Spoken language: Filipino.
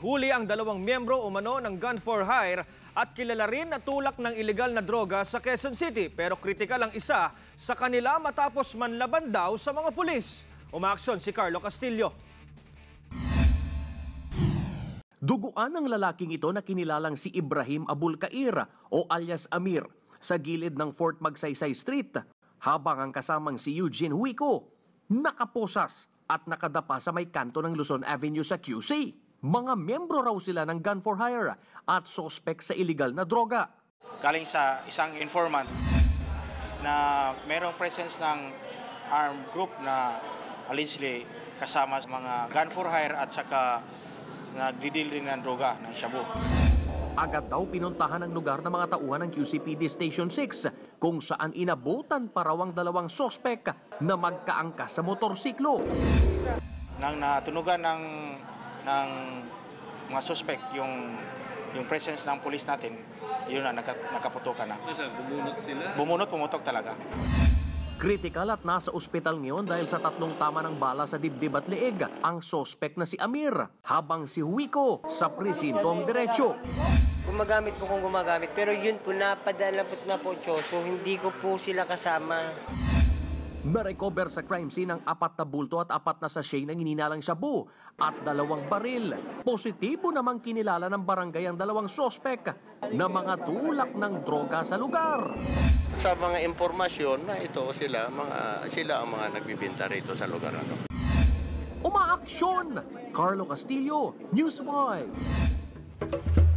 Huli ang dalawang miyembro umano ng Gun for Hire at kilala rin na tulak ng ilegal na droga sa Quezon City. Pero kritikal ang isa sa kanila matapos manlaban daw sa mga pulis. Umaaksyon si Carlo Castillo. Duguan ng lalaking ito na kinilalang si Ibrahim Abul Kair o alias Amir sa gilid ng Fort Magsaysay Street habang ang kasamang si Eugene Huico nakaposas at nakadapa sa may kanto ng Luzon Avenue sa QC. Mga miyembro raw sila ng Gun for Hire at suspect sa illegal na droga. Galing sa isang informant na merong presence ng armed group na allegedly kasama sa mga Gun for Hire at saka nagdidil din ng droga ng shabu. Agad daw pinuntahan ang lugar ng mga tauhan ng QCPD Station 6 kung saan inabutan pa raw ang dalawang sospek na magkaangkas sa motorsiklo. Nang natunugan ng mga suspect yung presence ng pulis natin, yun na, nakaputukan na. Bumunot sila? Bumunot, pumutok talaga. Kritikal at nasa ospital ngayon dahil sa 3 tama ng bala sa dibdib at leeg ang sospek na si Amir, habang si Huico sa presintong diretsyo. Gumagamit po kung gumagamit, pero yun po napadala po na po, so hindi ko po sila kasama. Na-recover sa crime scene ang 4 na bulto at 4 na sachet ng ininalang shabu at 2 baril. Positibo namang kinilala ng barangay ang 2 sospek na mga tulak ng droga sa lugar. Sa mga impormasyon na ito sila ang mga nagbibenta rito sa lugar na ito. Umaaksyon! Carlo Castillo, News 5.